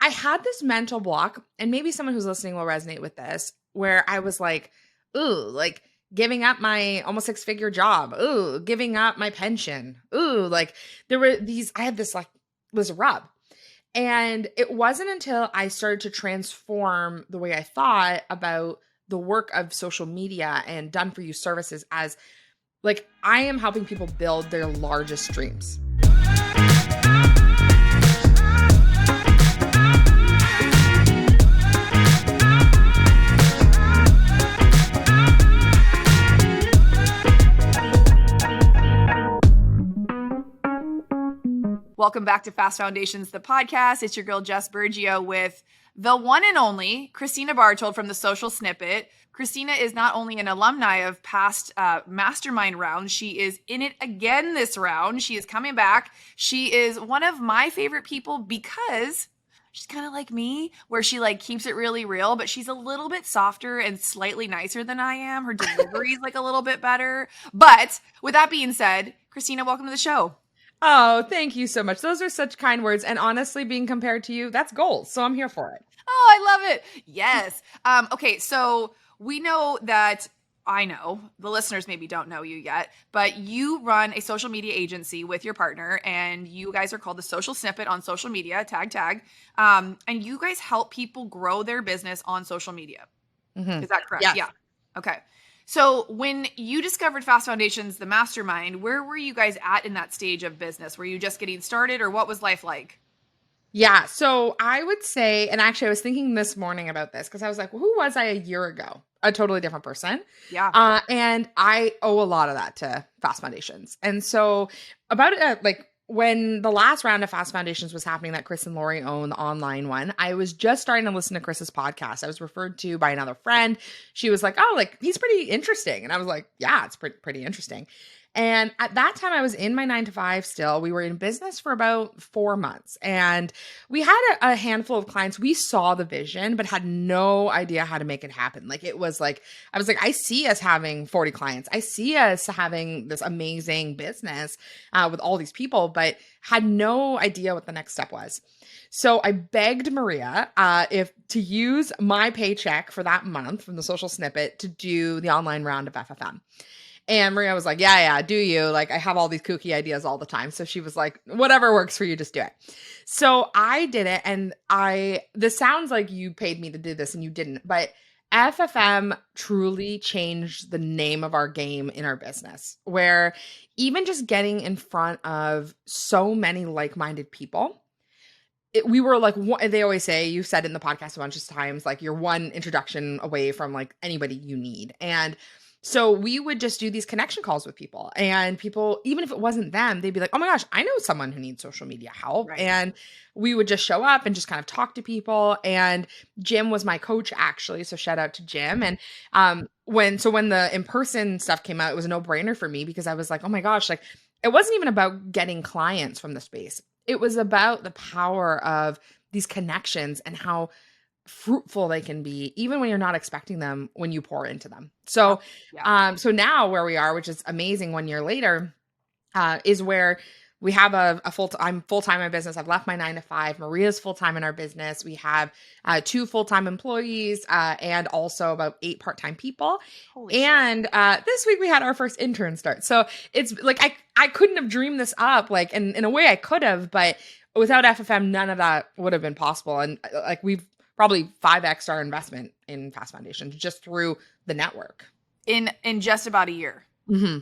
I had this mental block, and maybe someone who's listening will resonate with this, where I was like, ooh, like giving up my almost 6-figure job. Ooh, giving up my pension. Ooh, like there were I had this like, was a rub. And it wasn't until I started to transform the way I thought about the work of social media and done for you services as like, I am helping people build their largest dreams. Welcome back to Fast Foundations, the podcast. It's your girl, Jess Bergio, with the one and only Kristina Bartold from the Social Snippet. Kristina is not only an alumni of past mastermind rounds, she is in it again this round. She is coming back. She is one of my favorite people because she's kind of like me, where she like keeps it really real, but she's a little bit softer and slightly nicer than I am. Her delivery is like a little bit better. But with that being said, Kristina, welcome to the show. Oh, thank you so much. Those are such kind words. And honestly, being compared to you, that's gold. So I'm here for it. Oh, I love it. Yes. Okay, so we know that, I know, the listeners maybe don't know you yet, but you run a social media agency with your partner, and you guys are called the Social Snippet on social media, tag. And you guys help people grow their business on social media. Mm-hmm. Is that correct? Yes. Yeah. Okay. So when you discovered Fast Foundations, the mastermind, where were you guys at in that stage of business? Were you just getting started, or what was life like? Yeah. So I would say, and actually I was thinking this morning about this because I was like, well, who was I a year ago? A totally different person. Yeah. And I owe a lot of that to Fast Foundations. And so about like when the last round of Fast Foundations was happening that Chris and Lori own, the online one, I was just starting to listen to Chris's podcast. I was referred to by another friend. She was like, oh, like he's pretty interesting. And I was like, yeah, it's pretty interesting. And at that time, I was in my 9-to-5 still. We were in business for about 4 months, and we had a handful of clients. We saw the vision, but had no idea how to make it happen. Like it was like, I was like, I see us having 40 clients. I see us having this amazing business with all these people, but had no idea what the next step was. So I begged Maria if to use my paycheck for that month from the Social Snippet to do the online round of FFM. And Maria was like, yeah, do you? Like, I have all these kooky ideas all the time. So she was like, whatever works for you, just do it. So I did it. And this sounds like you paid me to do this and you didn't, but FFM truly changed the name of our game in our business, where even just getting in front of so many like-minded people, we were like, they always say, you said in the podcast a bunch of times, like you're one introduction away from like anybody you need. And so we would just do these connection calls with people, and people, even if it wasn't them, they'd be like, oh my gosh, I know someone who needs social media help. Right. And we would just show up and just kind of talk to people. And Jim was my coach, actually. So shout out to Jim. And when the in-person stuff came out, it was a no-brainer for me because I was like, oh my gosh, like it wasn't even about getting clients from the space. It was about the power of these connections and how fruitful they can be, even when you're not expecting them, when you pour into them. So, so now where we are, which is amazing 1 year later, is where we have I'm full-time in my business. I've left my 9-to-5. Maria's full-time in our business. We have 2 full-time employees, and also about 8 part-time people. Holy shit. This week we had our first intern start. So it's like, I couldn't have dreamed this up, like, in a way I could have, but without FFM, none of that would have been possible. And like, we've probably 5x our investment in Fast Foundations just through the network. In just about a year. Mm-hmm.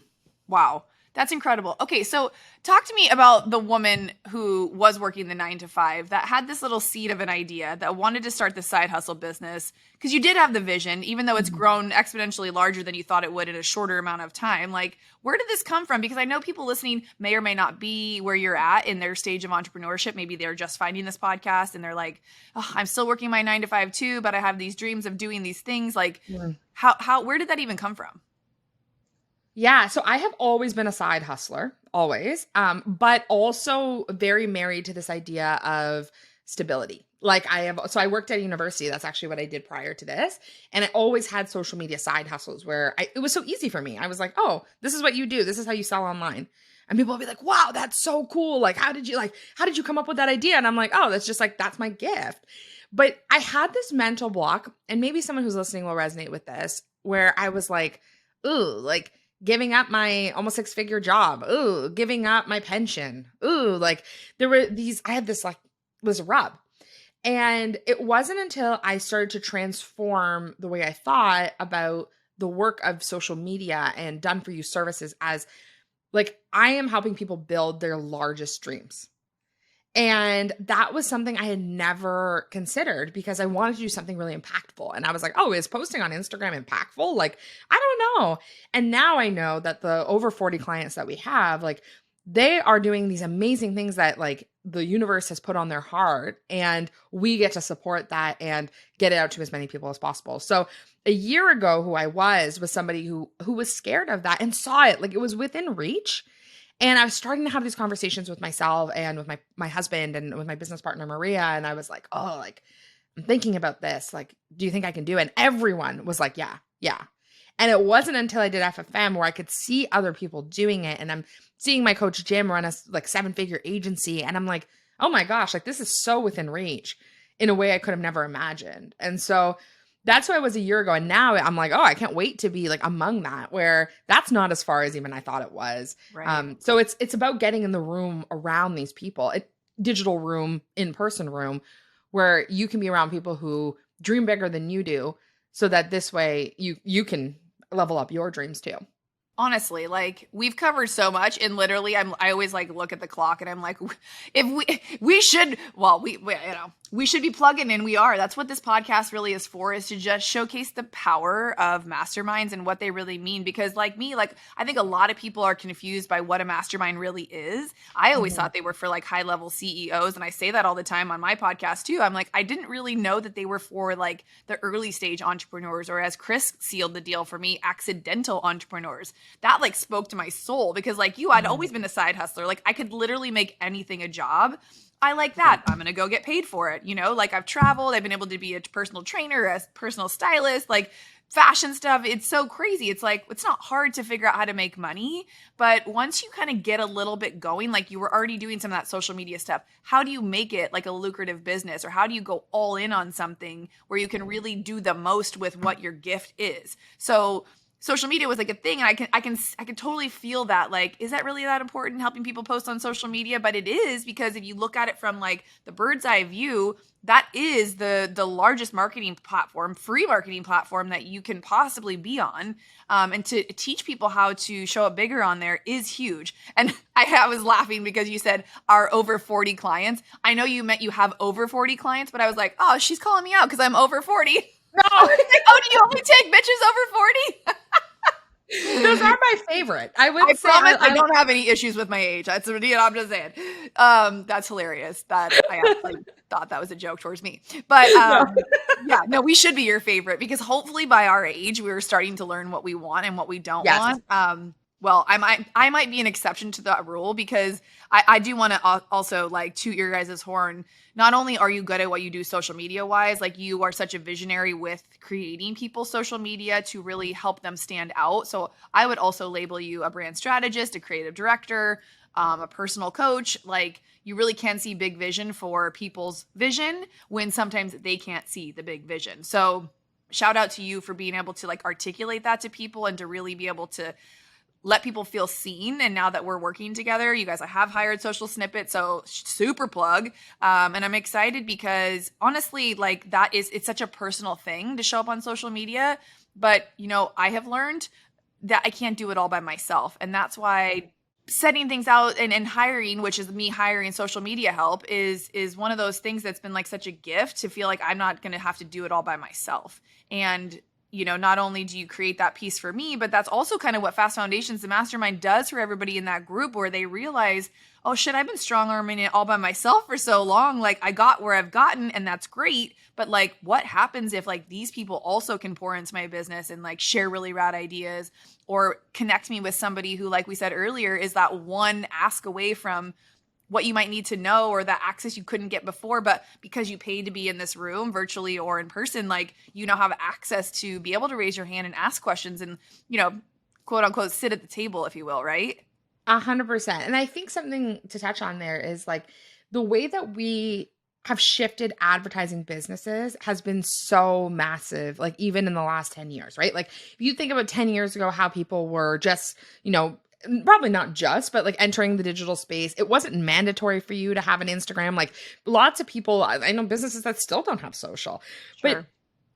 Wow. That's incredible. Okay, so talk to me about the woman who was working the 9-to-5 that had this little seed of an idea that wanted to start the side hustle business, because you did have the vision, even though it's grown exponentially larger than you thought it would in a shorter amount of time. Like, where did this come from? Because I know people listening may or may not be where you're at in their stage of entrepreneurship. Maybe they're just finding this podcast and they're like, oh, I'm still working my 9-to-5 too, but I have these dreams of doing these things. Like, where did that even come from? Yeah. So I have always been a side hustler, always, but also very married to this idea of stability. Like I worked at university. That's actually what I did prior to this. And I always had social media side hustles where it was so easy for me. I was like, oh, this is what you do. This is how you sell online. And people will be like, wow, that's so cool. Like, how did you come up with that idea? And I'm like, oh, that's just like, that's my gift. But I had this mental block, and maybe someone who's listening will resonate with this, where I was like, ooh, like giving up my almost 6-figure job. Ooh, giving up my pension. Ooh, like I had this rub. And it wasn't until I started to transform the way I thought about the work of social media and done for you services as like, I am helping people build their largest dreams. And that was something I had never considered because I wanted to do something really impactful. And I was like, oh, is posting on Instagram impactful? Like, I don't know. And now I know that the over 40 clients that we have, like, they are doing these amazing things that like the universe has put on their heart, and we get to support that and get it out to as many people as possible. So a year ago, who I was somebody who was scared of that and saw it, like it was within reach. And I was starting to have these conversations with myself and with my husband and with my business partner, Maria. And I was like, oh, like, I'm thinking about this. Like, do you think I can do it? And everyone was like, yeah, yeah. And it wasn't until I did FFM where I could see other people doing it. And I'm seeing my coach, Jim, run a like 7-figure agency. And I'm like, oh my gosh, like this is so within reach in a way I could have never imagined. And so that's who I was a year ago. And now I'm like, oh, I can't wait to be like among that, where that's not as far as even I thought it was. Right. So it's about getting in the room around these people, digital room, in-person room, where you can be around people who dream bigger than you do, so that this way you can level up your dreams too. Honestly, like we've covered so much, and literally I always like look at the clock and I'm like, if we should, well, we should be plugging in. We are. That's what this podcast really is for, is to just showcase the power of masterminds and what they really mean. Because like me, like I think a lot of people are confused by what a mastermind really is. I always thought they were for like high level CEOs. And I say that all the time on my podcast too. I'm like, I didn't really know that they were for like the early stage entrepreneurs, or as Chris sealed the deal for me, accidental entrepreneurs. That like spoke to my soul, because like you, I'd always been a side hustler. Like I could literally make anything a job. I like that. I'm going to go get paid for it. You know, like I've traveled, I've been able to be a personal trainer, a personal stylist, like fashion stuff. It's so crazy. It's like, it's not hard to figure out how to make money, but once you kind of get a little bit going, like you were already doing some of that social media stuff, how do you make it like a lucrative business, or how do you go all in on something where you can really do the most with what your gift is? So social media was like a thing, and I can totally feel that, like, is that really that important, helping people post on social media? But it is, because if you look at it from like the bird's eye view, that is the largest marketing platform, free marketing platform that you can possibly be on. And to teach people how to show up bigger on there is huge. And I was laughing because you said our over 40 clients. I know you meant you have over 40 clients, but I was like, oh, she's calling me out because I'm over 40. No. I was like, oh, do you only take bitches over 40? Those are my favorite. I promise I don't have any issues with my age. That's what I'm just saying. That's hilarious. That I actually thought that was a joke towards me. But yeah, no, we should be your favorite, because hopefully by our age, we're starting to learn what we want and what we don't want. Well, I might be an exception to that rule, because I do want to also like toot your guys' horn. Not only are you good at what you do social media wise, like you are such a visionary with creating people's social media to really help them stand out. So I would also label you a brand strategist, a creative director, a personal coach. Like you really can see big vision for people's vision when sometimes they can't see the big vision. So shout out to you for being able to like articulate that to people and to really be able to let people feel seen. And now that we're working together, you guys, I have hired Social Snippet, so super plug. And I'm excited because honestly, like it's such a personal thing to show up on social media. But, you know, I have learned that I can't do it all by myself. And that's why setting things out and hiring, which is me hiring social media help, is one of those things that's been like such a gift, to feel like I'm not going to have to do it all by myself. And you know, not only do you create that piece for me, but that's also kind of what Fast Foundations, the mastermind, does for everybody in that group, where they realize, oh shit, I've been strong arming it all by myself for so long. Like I got where I've gotten, and that's great. But like, what happens if like these people also can pour into my business and like share really rad ideas, or connect me with somebody who, like we said earlier, is that one ask away from what you might need to know, or that access you couldn't get before, but because you paid to be in this room virtually or in person, like you now have access to be able to raise your hand and ask questions and, you know, quote unquote, sit at the table, if you will, right? 100%. And I think something to touch on there is like the way that we have shifted advertising businesses has been so massive, like even in the last 10 years, right? Like if you think about 10 years ago, how people were just, probably not just, but like entering the digital space, it wasn't mandatory for you to have an Instagram. Like lots of people, I know businesses that still don't have social, but Sure.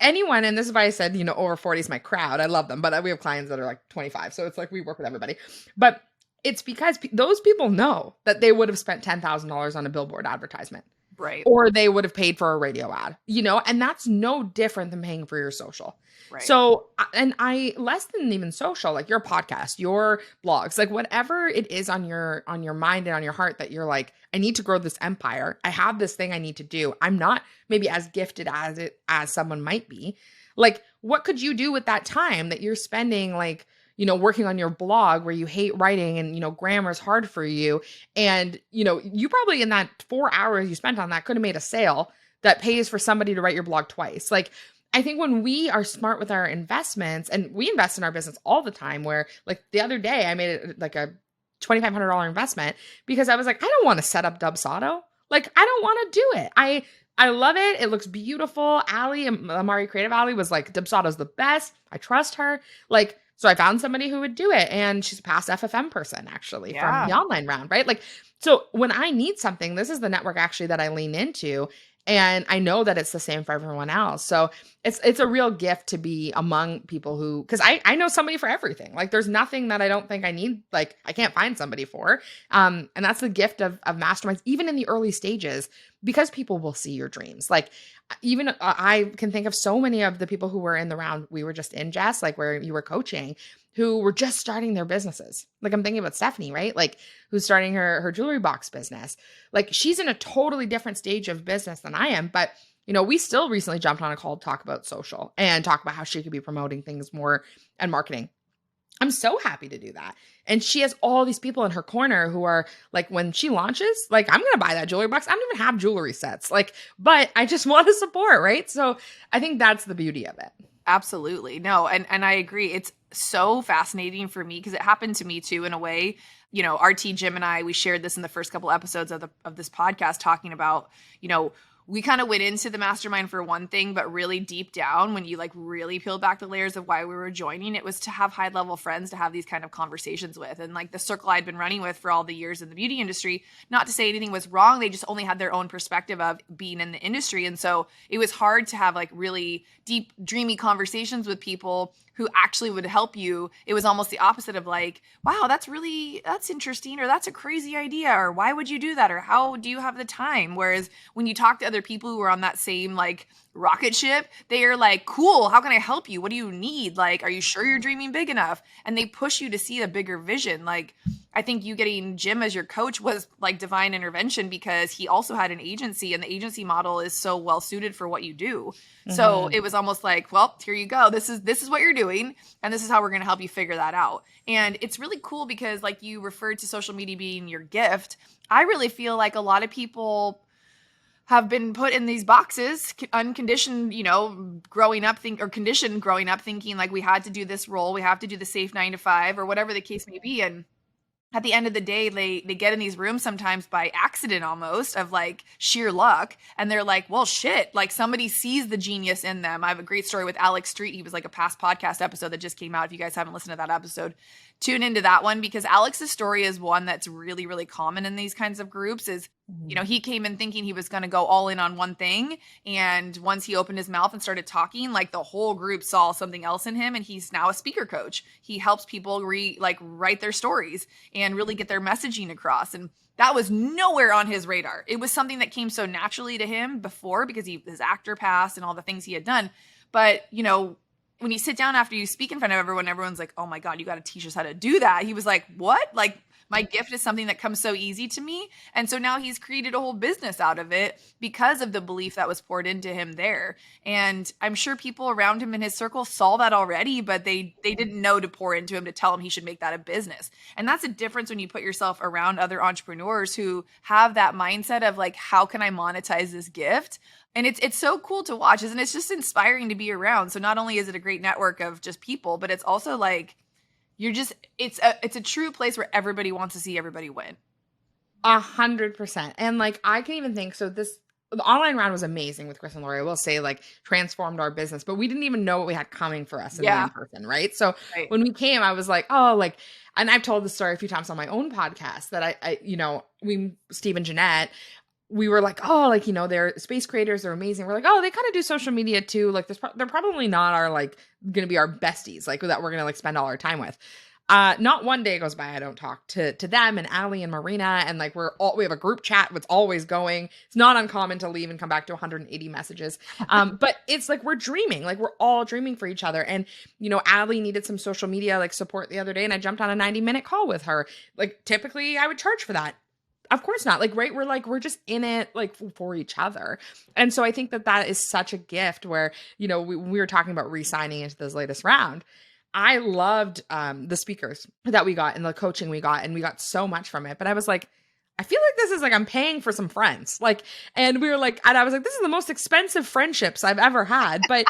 anyone, and this is why I said, over 40 is my crowd. I love them, but we have clients that are like 25. So it's like we work with everybody. But it's because those people know that they would have spent $10,000 on a billboard advertisement. Right. Or they would have paid for a radio ad, and that's no different than paying for your social. Right. So, and less than even social, like your podcast, your blogs, like whatever it is on your mind and on your heart that you're like, I need to grow this empire. I have this thing I need to do. I'm not maybe as gifted as someone might be. Like, what could you do with that time that you're spending, like, working on your blog where you hate writing and, grammar is hard for you. And, you probably in that 4 hours you spent on that could have made a sale that pays for somebody to write your blog twice. Like, I think when we are smart with our investments, and we invest in our business all the time, where like the other day I made it like a $2,500 investment because I was like, I don't want to set up Dubsado. Like, I don't want to do it. I love it. It looks beautiful. Allie, Amari Creative Allie was like, Dubsado's the best. I trust her. Like, so I found somebody who would do it, and she's a past FFM person actually from the online round, right? Like, so when I need something, this is the network actually that I lean into, and I know that it's the same for everyone else. So it's a real gift to be among people who, because I know somebody for everything. Like there's nothing that I don't think I need, like I can't find somebody for. And that's the gift of masterminds, even in the early stages, because people will see your dreams. Like even I can think of so many of the people who were in the round we were just in, Jess, like where you were coaching, who were just starting their businesses. Like I'm thinking about Stephanie, right? Like who's starting her jewelry box business. Like she's in a totally different stage of business than I am, but we still recently jumped on a call to talk about social and talk about how she could be promoting things more and marketing. I'm so happy to do that. And she has all these people in her corner who are like, when she launches, like, I'm going to buy that jewelry box. I don't even have jewelry sets, like, but I just want to support, right? So I think that's the beauty of it. Absolutely. No, and I agree. It's so fascinating for me because it happened to me too in a way. RT, Jim, and I, we shared this in the first couple episodes of this podcast talking about, we kind of went into the mastermind for one thing, but really deep down, when you like really peel back the layers of why we were joining, it was to have high level friends to have these kind of conversations with. And like the circle I'd been running with for all the years in the beauty industry, not to say anything was wrong. They just only had their own perspective of being in the industry. And so it was hard to have like really deep, dreamy conversations with people who actually would help you. It was almost the opposite of like, wow, that's interesting, or that's a crazy idea, or why would you do that, or how do you have the time? Whereas when you talk to other people who are on that same like rocket ship, they are like, cool, how can I help you? What do you need? Like, are you sure you're dreaming big enough? And they push you to see a bigger vision. Like, I think you getting Jim as your coach was like divine intervention because he also had an agency, and the agency model is so well suited for what you do. Mm-hmm. So it was almost like, well, here you go. This is what you're doing, and this is how we're going to help you figure that out. And it's really cool because like you referred to social media being your gift. I really feel like a lot of people have been put in these boxes, unconditioned, growing up conditioned growing up thinking like we had to do this role, we have to do the safe 9 to 5 or whatever the case may be. And at the end of the day, they get in these rooms sometimes by accident almost of like sheer luck. And they're like, well, shit, like somebody sees the genius in them. I have a great story with Alex Street. He was like a past podcast episode that just came out. If you guys haven't listened to that episode, tune into that one, because Alex's story is one that's really, really common in these kinds of groups. Is, he came in thinking he was going to go all in on one thing. And once he opened his mouth and started talking, like the whole group saw something else in him. And he's now a speaker coach. He helps people write their stories and really get their messaging across. And that was nowhere on his radar. It was something that came so naturally to him before because his actor past and all the things he had done. But, when you sit down after you speak in front of everyone, everyone's like, oh my God, you got to teach us how to do that. He was like, what? Like, my gift is something that comes so easy to me. And so now he's created a whole business out of it because of the belief that was poured into him there. And I'm sure people around him in his circle saw that already, but they didn't know to pour into him to tell him he should make that a business. And that's a difference when you put yourself around other entrepreneurs who have that mindset of like, how can I monetize this gift? And it's so cool to watch, and it's just inspiring to be around. So not only is it a great network of just people, but it's also like, it's a true place where everybody wants to see everybody win. 100%. And like, I can even think, so the online round was amazing with Chris and Lori. I will say, like, transformed our business, but we didn't even know what we had coming for us in the in-person, right? So when we came, I was like, oh, like, and I've told this story a few times on my own podcast that I Steve and Jeanette, we were like, oh, like, they're space creators. They're amazing. We're like, oh, they kind of do social media too. Like, they're probably not our, like, going to be our besties, like, that we're going to, like, spend all our time with. Not one day goes by I don't talk to them and Allie and Marina, and like we have a group chat that's always going. It's not uncommon to leave and come back to 180 messages. But it's like we're dreaming, like we're all dreaming for each other. And Allie needed some social media like support the other day, and I jumped on a 90-minute call with her. Like, typically I would charge for that. Of course not. Like, right, we're just in it like for each other. And so I think that is such a gift where, we were talking about re-signing into this latest round. I loved the speakers that we got and the coaching we got, and we got so much from it. But I was like, I feel like this is like I'm paying for some friends. Like, and we were like, and I was like, this is the most expensive friendships I've ever had. But,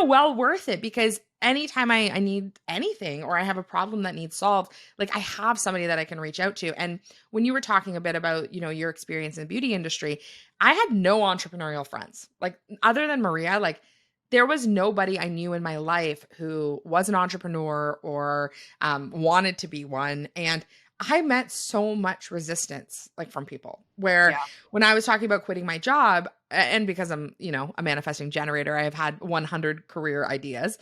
well worth it, because anytime I need anything or I have a problem that needs solved, like, I have somebody that I can reach out to. And when you were talking a bit about, your experience in the beauty industry, I had no entrepreneurial friends. Like, other than Maria, like, there was nobody I knew in my life who was an entrepreneur or wanted to be one. And I met so much resistance, like, from people where when I was talking about quitting my job, and because I'm, a manifesting generator, I have had 100 career ideas.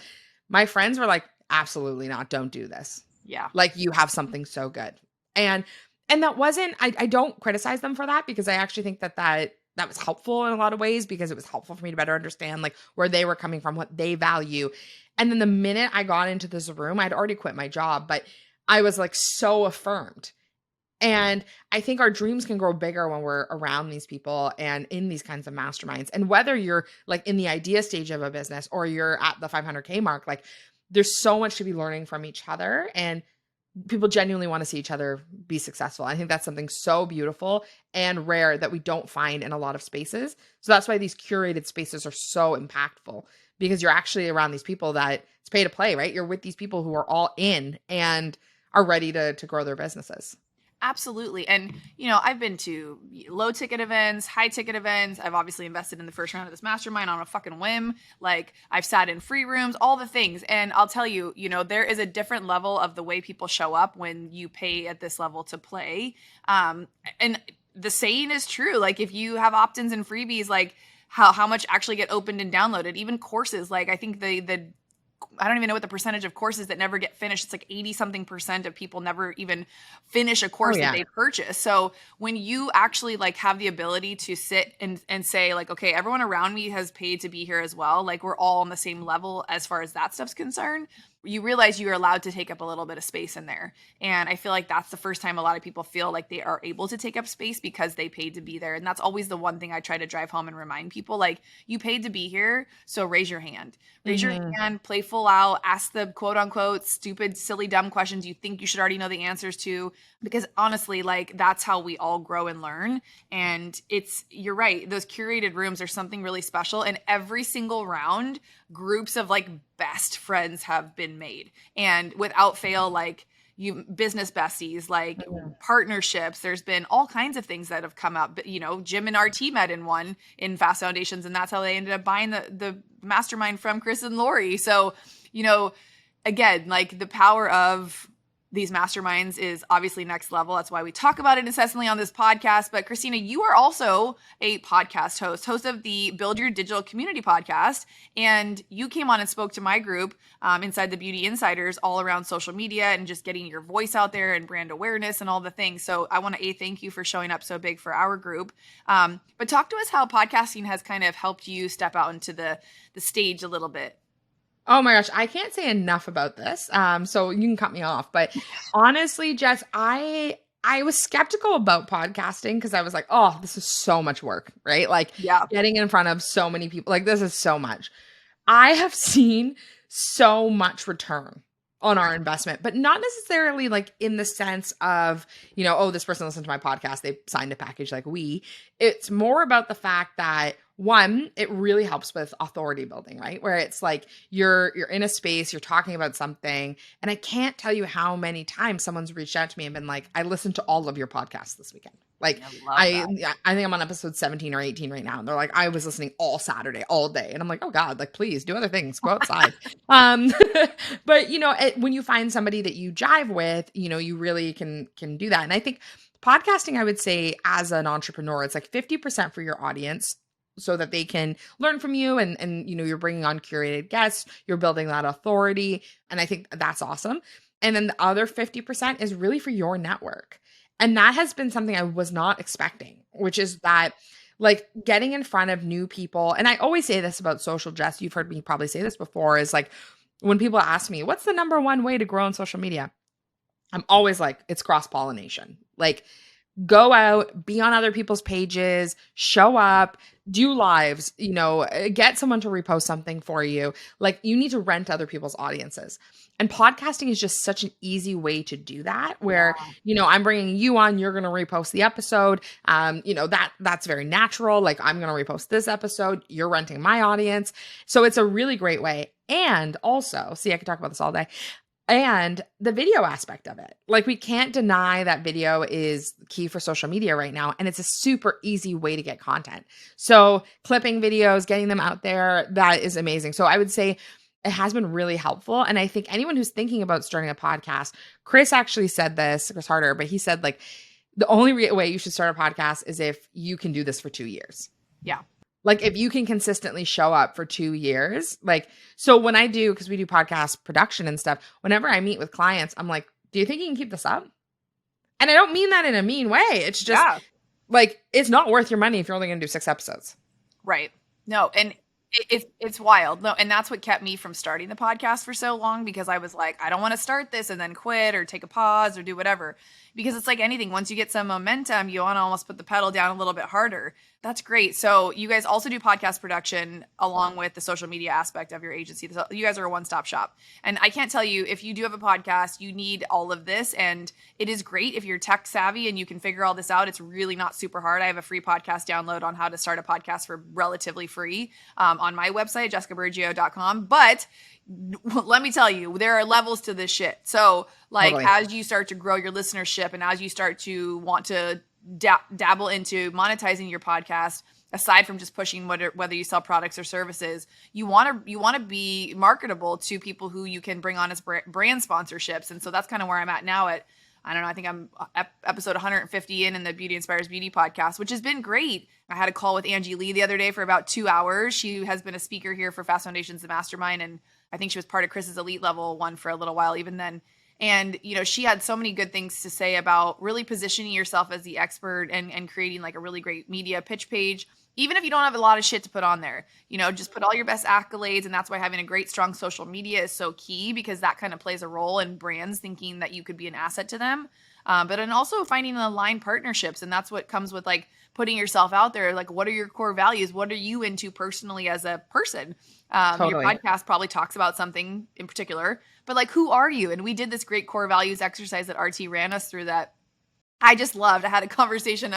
My friends were like, absolutely not. Don't do this. Yeah. Like, you have something so good. And that wasn't, I don't criticize them for that, because I actually think that was helpful in a lot of ways, because it was helpful for me to better understand like where they were coming from, what they value. And then the minute I got into this room, I'd already quit my job, but I was like so affirmed. And I think our dreams can grow bigger when we're around these people and in these kinds of masterminds. And whether you're like in the idea stage of a business or you're at the 500K mark, like, there's so much to be learning from each other, and people genuinely want to see each other be successful. I think that's something so beautiful and rare that we don't find in a lot of spaces. So that's why these curated spaces are so impactful, because you're actually around these people that it's pay to play, right? You're with these people who are all in and are ready to grow their businesses. Absolutely. And, I've been to low ticket events, high ticket events. I've obviously invested in the first round of this mastermind on a fucking whim. Like, I've sat in free rooms, all the things. And I'll tell you, there is a different level of the way people show up when you pay at this level to play. And the saying is true. Like, if you have opt-ins and freebies, like how much actually get opened and downloaded, even courses. Like, I think I don't even know what the percentage of courses that never get finished. It's like 80-something% of people never even finish a course that they purchase. So when you actually like have the ability to sit and say like, okay, everyone around me has paid to be here as well. Like, we're all on the same level as far as that stuff's concerned. You realize you're allowed to take up a little bit of space in there. And I feel like that's the first time a lot of people feel like they are able to take up space because they paid to be there. And that's always the one thing I try to drive home and remind people, like, you paid to be here, so raise your hand. Raise your hand, play full out, ask the quote unquote stupid, silly, dumb questions you think you should already know the answers to. Because honestly, like, that's how we all grow and learn. And you're right, those curated rooms are something really special. And every single round, groups of like best friends have been made. And without fail, like, you business besties, like partnerships, there's been all kinds of things that have come up. But, Jim and RT met in Fast Foundations, and that's how they ended up buying the mastermind from Chris and Lori. So, again, like, the power of these masterminds is obviously next level. That's why we talk about it incessantly on this podcast. But Kristina, you are also a podcast host of the Build Your Digital Community podcast. And you came on and spoke to my group inside the Beauty Insiders all around social media and just getting your voice out there and brand awareness and all the things. So I want to thank you for showing up so big for our group. But talk to us how podcasting has kind of helped you step out into the stage a little bit. Oh my gosh, I can't say enough about this. So you can cut me off. But honestly, Jess, I was skeptical about podcasting because I was like, oh, this is so much work, right? Like, getting in front of so many people, like, this is so much. I have seen so much return on our investment, but not necessarily like in the sense of, oh, this person listened to my podcast, they signed a package like we. It's more about the fact that one, it really helps with authority building, right? Where it's like you're in a space, you're talking about something, and I can't tell you how many times someone's reached out to me and been like, I listened to all of your podcasts this weekend. Like I love that. yeah, I think I'm on episode 17 or 18 right now. And they're like, I was listening all Saturday, all day. And I'm like, oh God, like please do other things, go outside. um, but when you find somebody that you jive with, you really can do that. And I think podcasting, I would say as an entrepreneur, it's like 50% for your audience so that they can learn from you and you're bringing on curated guests, you're building that authority. And I think that's awesome. And then the other 50% is really for your network. And that has been something I was not expecting, which is that like getting in front of new people. And I always say this about social, Jess, you've heard me probably say this before, is like when people ask me, what's the number one way to grow on social media? I'm always like, it's cross-pollination. Like go out, be on other people's pages, show up, do lives, get someone to repost something for you. Like you need to rent other people's audiences. And podcasting is just such an easy way to do that where, I'm bringing you on, you're going to repost the episode. That's very natural. Like I'm going to repost this episode, you're renting my audience. So it's a really great way. And also, see, I could talk about this all day. And the video aspect of it. Like we can't deny that video is key for social media right now. And it's a super easy way to get content. So clipping videos, getting them out there, that is amazing. So I would say it has been really helpful. And I think anyone who's thinking about starting a podcast, Chris actually said this, Chris Harder, but he said like the only way you should start a podcast is if you can do this for 2 years. Yeah. Like if you can consistently show up for 2 years, like, so when I do, cause we do podcast production and stuff, whenever I meet with clients, I'm like, do you think you can keep this up? And I don't mean that in a mean way. It's just like, it's not worth your money if you're only going to do 6 episodes. Right. No. And it's wild. No. And that's what kept me from starting the podcast for so long, because I was like, I don't want to start this and then quit or take a pause or do whatever, because it's like anything. Once you get some momentum, you want to almost put the pedal down a little bit harder. That's great. So you guys also do podcast production along with the social media aspect of your agency. So you guys are a one-stop shop. And I can't tell you, if you do have a podcast, you need all of this. And it is great if you're tech savvy and you can figure all this out. It's really not super hard. I have a free podcast download on how to start a podcast for relatively free on my website, jessicabergio.com. But let me tell you, there are levels to this shit. So like totally. As you start to grow your listenership and as you start to want to dabble into monetizing your podcast, aside from just pushing whether you sell products or services, you want to be marketable to people who you can bring on as brand sponsorships. And so that's kind of where I'm at now at, I don't know, I think I'm episode 150 in the Beauty Inspires Beauty podcast, which has been great. I had a call with Angie Lee the other day for about 2 hours. She has been a speaker here for Fast Foundations, the mastermind. And I think she was part of Chris's elite level one for a little while, even then. And, she had so many good things to say about really positioning yourself as the expert and creating like a really great media pitch page. Even if you don't have a lot of shit to put on there, just put all your best accolades. And that's why having a great, strong social media is so key, because that kind of plays a role in brands thinking that you could be an asset to them. But and also finding aligned partnerships. And that's what comes with like putting yourself out there. Like, what are your core values? What are you into personally as a person? Totally. Your podcast probably talks about something in particular, but like, who are you? And we did this great core values exercise that RT ran us through that I just loved. I had a conversation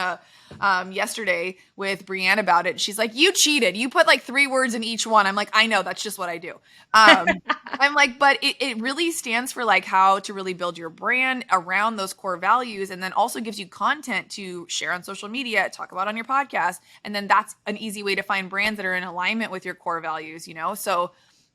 yesterday with Brianne about it. She's like, you cheated. You put like 3 words in each one. I'm like, I know, that's just what I do. I'm like, but it really stands for like how to really build your brand around those core values, and then also gives you content to share on social media, talk about on your podcast. And then that's an easy way to find brands that are in alignment with your core values, So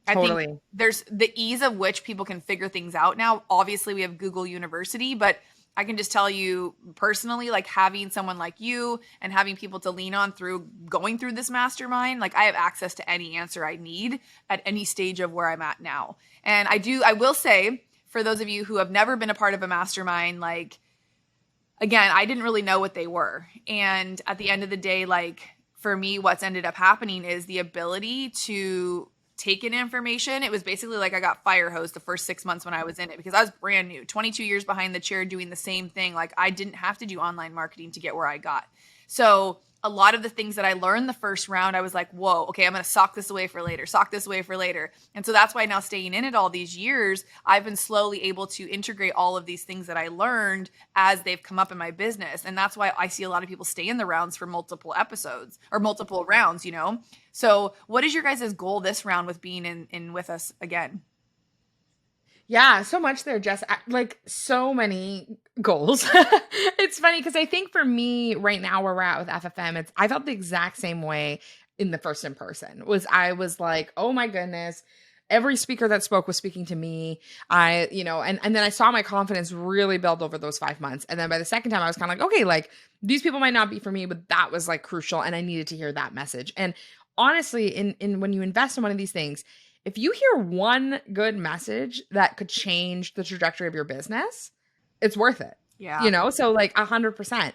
I think there's the ease of which people can figure things out now. Obviously, we have Google University, but I can just tell you personally, like having someone like you and having people to lean on through going through this mastermind, like I have access to any answer I need at any stage of where I'm at now. And I will say, for those of you who have never been a part of a mastermind, like, again, I didn't really know what they were. And at the end of the day, like for me, what's ended up happening is the ability to take in information. It was basically like I got fire hosed the first 6 months when I was in it, because I was brand new, 22 years behind the chair doing the same thing. Like I didn't have to do online marketing to get where I got. So a lot of the things that I learned the first round, I was like, whoa, okay, I'm going to sock this away for later, sock this away for later. And so that's why now staying in it all these years, I've been slowly able to integrate all of these things that I learned as they've come up in my business. And that's why I see a lot of people stay in the rounds for multiple episodes or multiple rounds, you know? So what is your guys' goal this round with being in with us again? Yeah, so much there, Jess. Like so many goals. It's funny because I think for me right now where we're at with FFM, I felt the exact same way in the first in person. I was like, oh my goodness, every speaker that spoke was speaking to me. And then I saw my confidence really build over those 5 months. And then by the second time I was kind of like, okay, like these people might not be for me, but that was like crucial. And I needed to hear that message. And honestly, in when you invest in one of these things, if you hear one good message that could change the trajectory of your business, it's worth it. Yeah. So like 100%.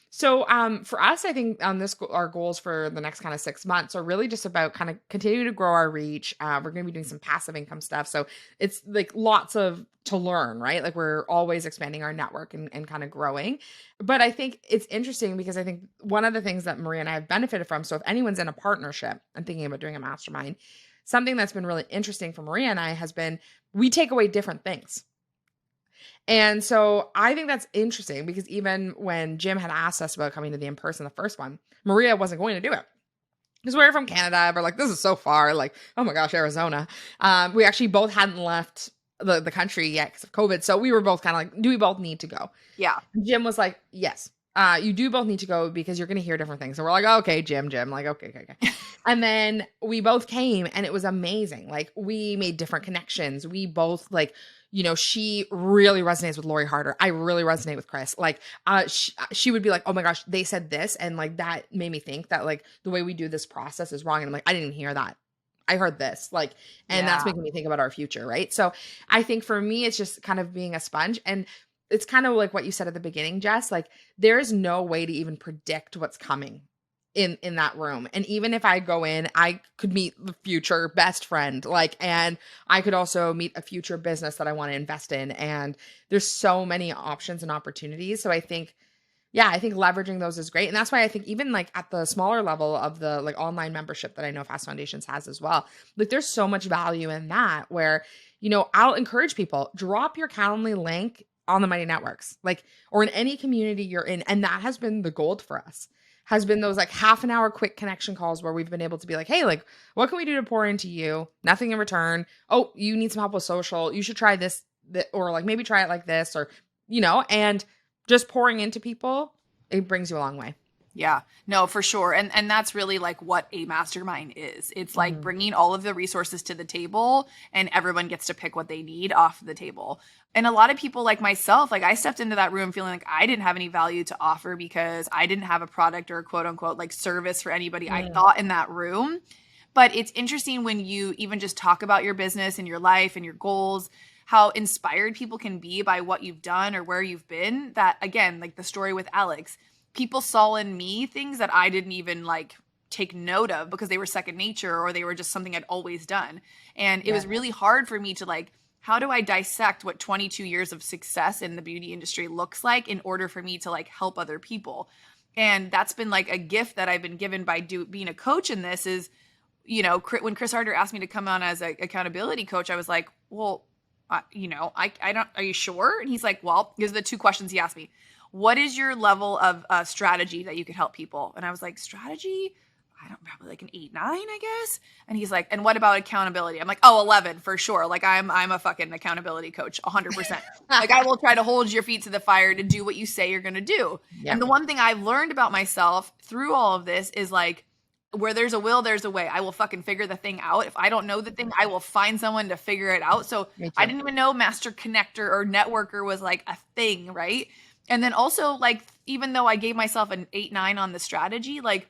So for us, I think on our goals for the next kind of 6 months are really just about kind of continuing to grow our reach. We're going to be doing some passive income stuff. So it's like lots to learn, right? Like we're always expanding our network and kind of growing. But I think it's interesting because I think one of the things that Maria and I have benefited from, so if anyone's in a partnership and thinking about doing a mastermind, something that's been really interesting for Maria and I has been we take away different things. And so I think that's interesting because even when Jim had asked us about coming to the in-person, the first one, Maria wasn't going to do it. Because we're from Canada. We're like, this is so far. Like, oh my gosh, Arizona. We actually both hadn't left the country yet because of COVID. So we were both kind of like, do we both need to go? Yeah. Jim was like, yes. You do both need to go because you're going to hear different things. And we're like, okay, Jim, like, okay. And then we both came and it was amazing. Like we made different connections. We both like, she really resonates with Lori Harder. I really resonate with Chris. Like, she would be like, oh my gosh, they said this. And like, that made me think that like the way we do this process is wrong. And I'm like, I didn't hear that. I heard this, like, and that's making me think about our future. Right. So I think for me, it's just kind of being a sponge. And it's kind of like what you said at the beginning, Jess, like there is no way to even predict what's coming in that room. And even if I go in, I could meet the future best friend, like, and I could also meet a future business that I want to invest in. And there's so many options and opportunities. So I think leveraging those is great. And that's why I think even like at the smaller level of the like online membership that I know Fast Foundations has as well, like there's so much value in that where, I'll encourage people, drop your Calendly link on the Mighty Networks, like, or in any community you're in. And that has been the gold for us, has been those like half an hour quick connection calls where we've been able to be like, hey, like, what can we do to pour into you? Nothing in return. Oh, you need some help with social. You should try this, or like maybe try it like this, or, and just pouring into people, it brings you a long way. Yeah, no, for sure. And that's really like what a mastermind is. It's like bringing all of the resources to the table and everyone gets to pick what they need off the table. And a lot of people like myself, like I stepped into that room feeling like I didn't have any value to offer because I didn't have a product or a quote unquote like service for anybody I thought in that room. But it's interesting when you even just talk about your business and your life and your goals, how inspired people can be by what you've done or where you've been. That again, like the story with Alex, people saw in me things that I didn't even like take note of because they were second nature or they were just something I'd always done. And it was really hard for me to like, how do I dissect what 22 years of success in the beauty industry looks like in order for me to like help other people? And that's been like a gift that I've been given by being a coach in this is, when Chris Harder asked me to come on as an accountability coach, I was like, well, I don't, are you sure? And he's like, well, these are the two questions he asked me. What is your level of strategy that you could help people? And I was like, strategy? I don't probably like an 8, 9, I guess. And he's like, and what about accountability? I'm like, oh, 11 for sure. Like I'm a fucking accountability coach, 100%. Like I will try to hold your feet to the fire to do what you say you're going to do. Yep. And the one thing I've learned about myself through all of this is like, where there's a will, there's a way. I will fucking figure the thing out. If I don't know the thing, I will find someone to figure it out. So I didn't even know master connector or networker was like a thing, right? And then also like, even though I gave myself an 8, 9 on the strategy, like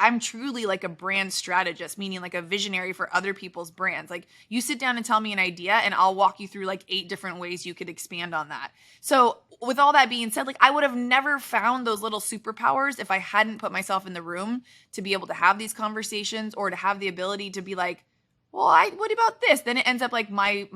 I'm truly like a brand strategist, meaning like a visionary for other people's brands. Like you sit down and tell me an idea and I'll walk you through like 8 different ways you could expand on that. So with all that being said, like I would have never found those little superpowers if I hadn't put myself in the room to be able to have these conversations or to have the ability to be like, well, what about this? Then it ends up like my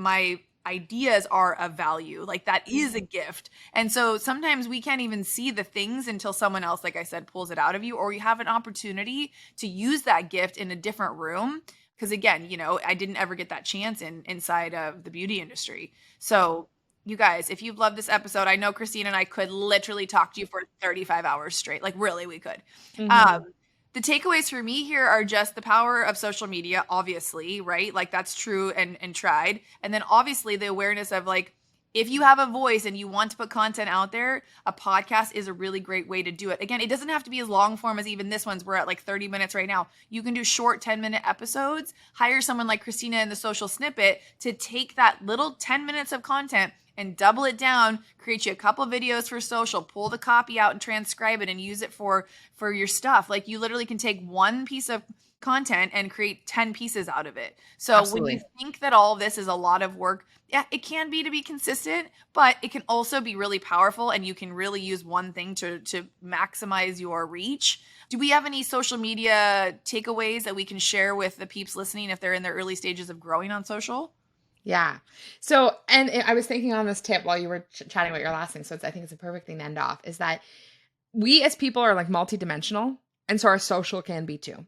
ideas are of value. Like that is a gift. And so sometimes we can't even see the things until someone else, like I said, pulls it out of you, or you have an opportunity to use that gift in a different room. Because again, I didn't ever get that chance inside of the beauty industry. So you guys, if you've loved this episode, I know Kristina and I could literally talk to you for 35 hours straight. Like really, we could. The takeaways for me here are just the power of social media, obviously, right? Like that's true and tried. And then obviously the awareness of like, if you have a voice and you want to put content out there, a podcast is a really great way to do it. Again, it doesn't have to be as long form as even this one's. We're at like 30 minutes right now. You can do short 10-minute episodes. Hire someone like Kristina in the Social Snippet to take that little 10 minutes of content and double it down, create you a couple videos for social, pull the copy out and transcribe it and use it for your stuff. Like you literally can take one piece of content and create 10 pieces out of it. So Absolutely. When you think that all of this is a lot of work, yeah, it can be to be consistent, but it can also be really powerful and you can really use one thing to maximize your reach. Do we have any social media takeaways that we can share with the peeps listening if they're in their early stages of growing on social? Yeah. So, and I was thinking on this tip while you were chatting about your last thing. So I think it's a perfect thing to end off is that we as people are like multidimensional. And so our social can be too.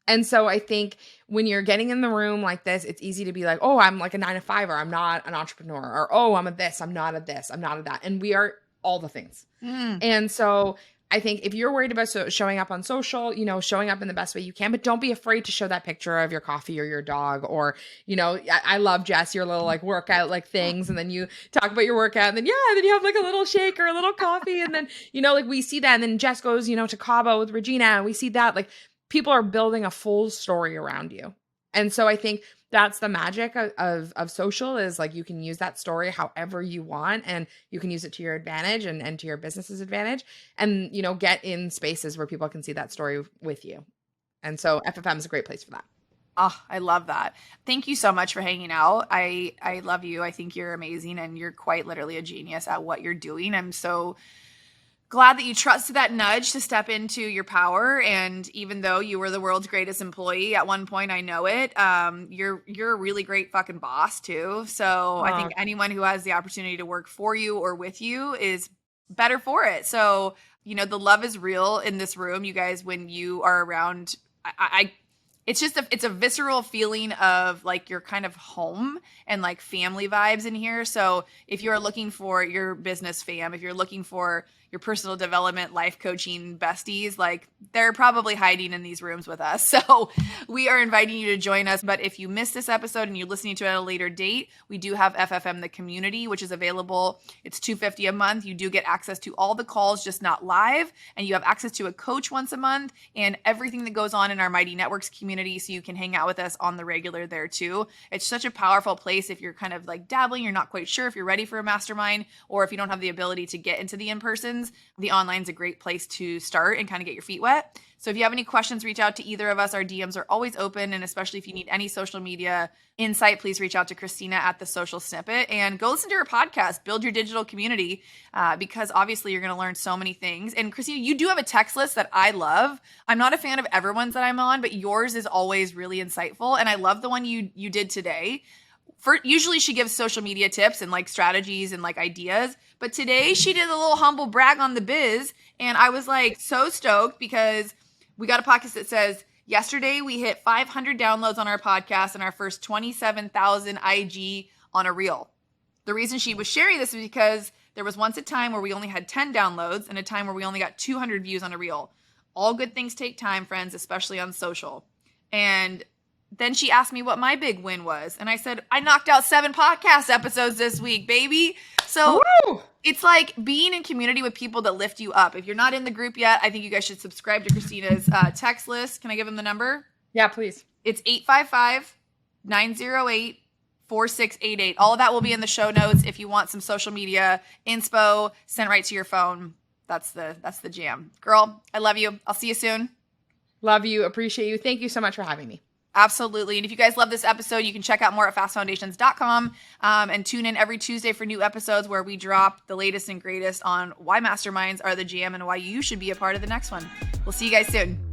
And so I think when you're getting in the room like this, it's easy to be like, oh, I'm like a 9-to-5, or I'm not an entrepreneur, or, oh, I'm a this, I'm not a this, I'm not a that. And we are all the things. And so I think if you're worried about showing up on social, showing up in the best way you can, but don't be afraid to show that picture of your coffee or your dog, or, I love Jess, your little like workout like things. And then you talk about your workout and then, then you have like a little shake or a little coffee. And then, like we see that. And then Jess goes, to Cabo with Regina, and we see that like people are building a full story around you. And so I think that's the magic of social is like you can use that story however you want, and you can use it to your advantage and to your business's advantage, and get in spaces where people can see that story with you. And so FFM is a great place for that. Oh, I love that. Thank you so much for hanging out. I love you. I think you're amazing and you're quite literally a genius at what you're doing. I'm so glad that you trusted that nudge to step into your power. And even though you were the world's greatest employee at one point, I know it, you're a really great fucking boss too. So I think anyone who has the opportunity to work for you or with you is better for it. So, the love is real in this room, you guys, when you are around, it's a visceral feeling of like you're kind of home and like family vibes in here. So if you're looking for your business fam, if you're looking for your personal development, life coaching besties, like they're probably hiding in these rooms with us. So we are inviting you to join us. But if you missed this episode and you're listening to it at a later date, we do have FFM, the community, which is available. It's $250 a month. You do get access to all the calls, just not live. And you have access to a coach once a month and everything that goes on in our Mighty Networks community. So you can hang out with us on the regular there too. It's such a powerful place if you're kind of like dabbling, you're not quite sure if you're ready for a mastermind, or if you don't have the ability to get into the in-persons. The online is a great place to start and kind of get your feet wet. So if you have any questions, reach out to either of us. Our DMs are always open. And especially if you need any social media insight, please reach out to Kristina at the Social Snippet and go listen to her podcast, Build Your Digital Community, because obviously you're going to learn so many things. And Kristina, you do have a text list that I love. I'm not a fan of everyone's that I'm on, but yours is always really insightful. And I love the one you did today. Usually she gives social media tips and like strategies and like ideas, but today she did a little humble brag on the biz. And I was like so stoked because we got a podcast that says, yesterday we hit 500 downloads on our podcast and our first 27,000 IG on a reel. The reason she was sharing this is because there was once a time where we only had 10 downloads and a time where we only got 200 views on a reel. All good things take time, friends, especially on social. And then she asked me what my big win was. And I said, I knocked out 7 podcast episodes this week, baby. So It's like being in community with people that lift you up. If you're not in the group yet, I think you guys should subscribe to Kristina's text list. Can I give them the number? Yeah, please. It's 855-908-4688. All of that will be in the show notes. If you want some social media inspo sent right to your phone, that's the jam. Girl, I love you. I'll see you soon. Love you. Appreciate you. Thank you so much for having me. Absolutely. And if you guys love this episode, you can check out more at fastfoundations.com and tune in every Tuesday for new episodes where we drop the latest and greatest on why masterminds are the jam and why you should be a part of the next one. We'll see you guys soon.